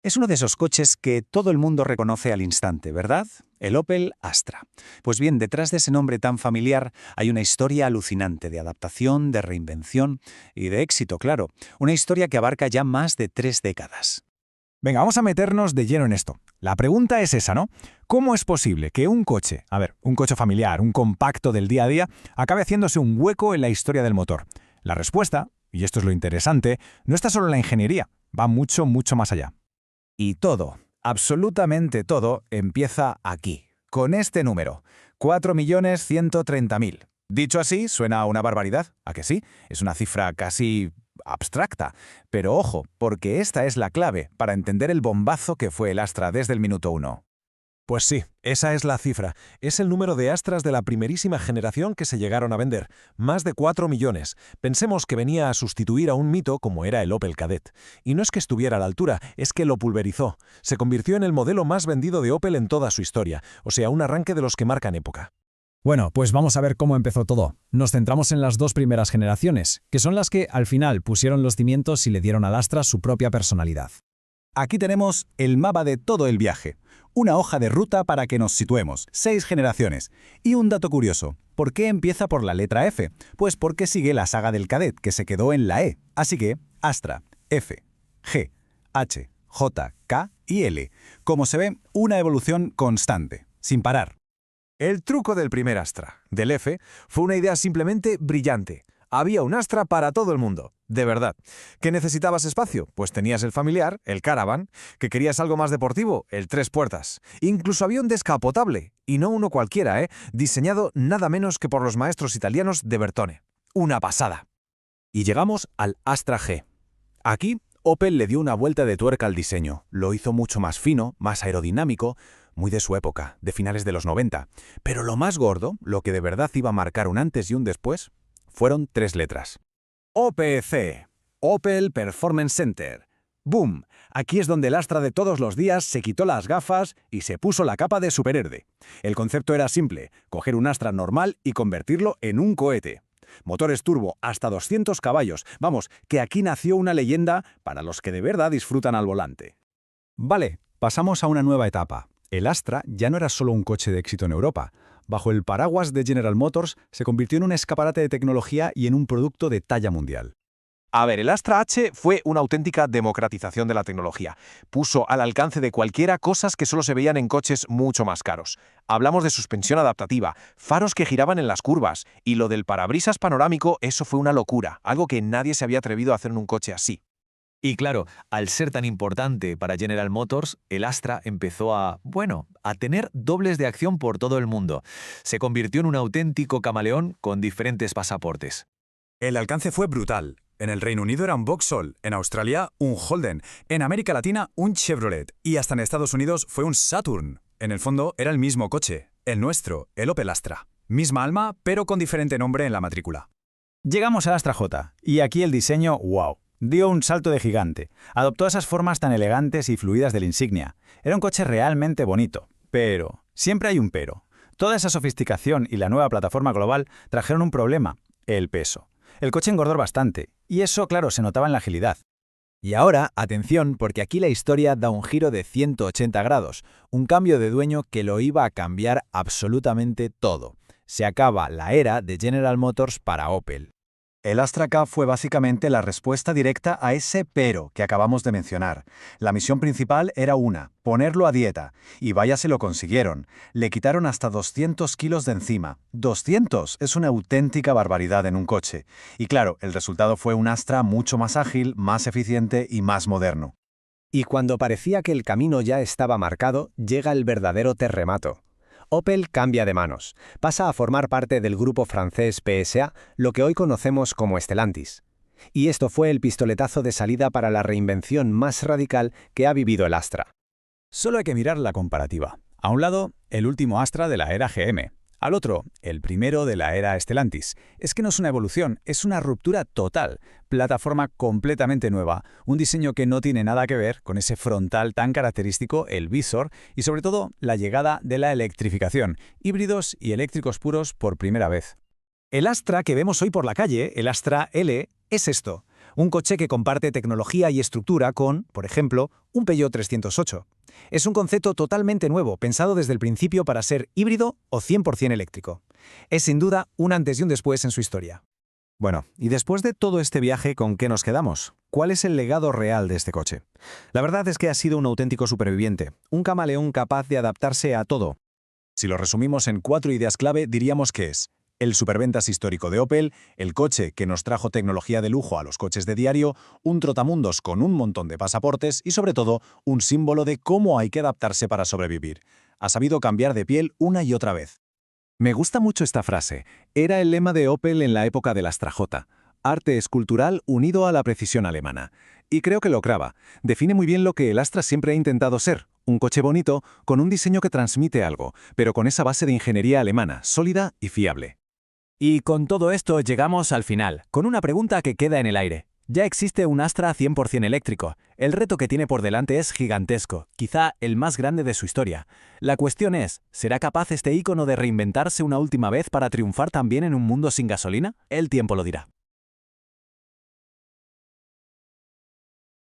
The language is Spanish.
Es uno de esos coches que todo el mundo reconoce al instante, ¿verdad? El Opel Astra. Pues bien, detrás de ese nombre tan familiar hay una historia alucinante de adaptación, de reinvención y de éxito, claro. Una historia que abarca ya más de 3 décadas. Venga, vamos a meternos de lleno en esto. La pregunta es esa, ¿no? ¿Cómo es posible que un coche, un coche familiar, un compacto del día a día, acabe haciéndose un hueco en la historia del motor? La respuesta, y esto es lo interesante, no está solo en la ingeniería, va mucho, mucho más allá. Y todo, absolutamente todo, empieza aquí, con este número, 4.130.000. Dicho así, suena a una barbaridad, ¿a que sí? Es una cifra casi abstracta. Pero ojo, porque esta es la clave para entender el bombazo que fue el Astra desde el minuto uno. Pues sí, esa es la cifra. Es el número de Astras de la primerísima generación que se llegaron a vender, más de 4 millones. Pensemos que venía a sustituir a un mito como era el Opel Kadett. Y no es que estuviera a la altura, es que lo pulverizó. Se convirtió en el modelo más vendido de Opel en toda su historia, o sea, un arranque de los que marcan época. Bueno, pues vamos a ver cómo empezó todo. Nos centramos en las dos primeras generaciones, que son las que, al final, pusieron los cimientos y le dieron al Astra su propia personalidad. Aquí tenemos el mapa de todo el viaje. Una hoja de ruta para que nos situemos, 6 generaciones. Y un dato curioso, ¿por qué empieza por la letra F? Pues porque sigue la saga del Kadett, que se quedó en la E. Así que, Astra, F, G, H, J, K y L. Como se ve, una evolución constante, sin parar. El truco del primer Astra, del F, fue una idea simplemente brillante. Había un Astra para todo el mundo, de verdad. ¿Qué necesitabas espacio? Pues tenías el familiar, el Caravan. ¿Que querías algo más deportivo? El 3 puertas. Incluso había un descapotable, y no uno cualquiera, diseñado nada menos que por los maestros italianos de Bertone. Una pasada. Y llegamos al Astra G. Aquí, Opel le dio una vuelta de tuerca al diseño. Lo hizo mucho más fino, más aerodinámico, muy de su época, de finales de los 90. Pero lo más gordo, lo que de verdad iba a marcar un antes y un después, fueron 3 letras. OPC, Opel Performance Center. ¡Boom! Aquí es donde el Astra de todos los días se quitó las gafas y se puso la capa de superhéroe. El concepto era simple, coger un Astra normal y convertirlo en un cohete. Motores turbo hasta 200 caballos. Vamos, que aquí nació una leyenda para los que de verdad disfrutan al volante. Vale, pasamos a una nueva etapa. El Astra ya no era solo un coche de éxito en Europa. Bajo el paraguas de General Motors, se convirtió en un escaparate de tecnología y en un producto de talla mundial. A ver, el Astra H fue una auténtica democratización de la tecnología. Puso al alcance de cualquiera cosas que solo se veían en coches mucho más caros. Hablamos de suspensión adaptativa, faros que giraban en las curvas, y lo del parabrisas panorámico, eso fue una locura, algo que nadie se había atrevido a hacer en un coche así. Y claro, al ser tan importante para General Motors, el Astra empezó a tener dobles de acción por todo el mundo. Se convirtió en un auténtico camaleón con diferentes pasaportes. El alcance fue brutal. En el Reino Unido era un Vauxhall, en Australia un Holden, en América Latina un Chevrolet y hasta en Estados Unidos fue un Saturn. En el fondo era el mismo coche, el nuestro, el Opel Astra. Misma alma, pero con diferente nombre en la matrícula. Llegamos al Astra J, y aquí el diseño, wow. Dio un salto de gigante. Adoptó esas formas tan elegantes y fluidas del Insignia. Era un coche realmente bonito. Pero, siempre hay un pero. Toda esa sofisticación y la nueva plataforma global trajeron un problema, el peso. El coche engordó bastante, y eso, claro, se notaba en la agilidad. Y ahora, atención, porque aquí la historia da un giro de 180 grados, un cambio de dueño que lo iba a cambiar absolutamente todo. Se acaba la era de General Motors para Opel. El Astra K fue básicamente la respuesta directa a ese pero que acabamos de mencionar. La misión principal era ponerlo a dieta. Y vaya se lo consiguieron. Le quitaron hasta 200 kilos de encima. 200 es una auténtica barbaridad en un coche. Y claro, el resultado fue un Astra mucho más ágil, más eficiente y más moderno. Y cuando parecía que el camino ya estaba marcado, llega el verdadero terremoto. Opel cambia de manos, pasa a formar parte del grupo francés PSA, lo que hoy conocemos como Stellantis. Y esto fue el pistoletazo de salida para la reinvención más radical que ha vivido el Astra. Solo hay que mirar la comparativa. A un lado, el último Astra de la era GM. Al otro, el primero de la era Stellantis. Es que no es una evolución, es una ruptura total. Plataforma completamente nueva, un diseño que no tiene nada que ver con ese frontal tan característico, el visor, y sobre todo la llegada de la electrificación, híbridos y eléctricos puros por primera vez. El Astra que vemos hoy por la calle, el Astra L, es esto. Un coche que comparte tecnología y estructura con, por ejemplo, un Peugeot 308. Es un concepto totalmente nuevo, pensado desde el principio para ser híbrido o 100% eléctrico. Es sin duda un antes y un después en su historia. Bueno, y después de todo este viaje, ¿con qué nos quedamos? ¿Cuál es el legado real de este coche? La verdad es que ha sido un auténtico superviviente, un camaleón capaz de adaptarse a todo. Si lo resumimos en 4 ideas clave, diríamos que es el superventas histórico de Opel, el coche que nos trajo tecnología de lujo a los coches de diario, un trotamundos con un montón de pasaportes y, sobre todo, un símbolo de cómo hay que adaptarse para sobrevivir. Ha sabido cambiar de piel una y otra vez. Me gusta mucho esta frase. Era el lema de Opel en la época del Astra J. Arte escultural unido a la precisión alemana. Y creo que lo clava. Define muy bien lo que el Astra siempre ha intentado ser. Un coche bonito, con un diseño que transmite algo, pero con esa base de ingeniería alemana, sólida y fiable. Y con todo esto llegamos al final, con una pregunta que queda en el aire. Ya existe un Astra 100% eléctrico. El reto que tiene por delante es gigantesco, quizá el más grande de su historia. La cuestión es, ¿será capaz este ícono de reinventarse una última vez para triunfar también en un mundo sin gasolina? El tiempo lo dirá.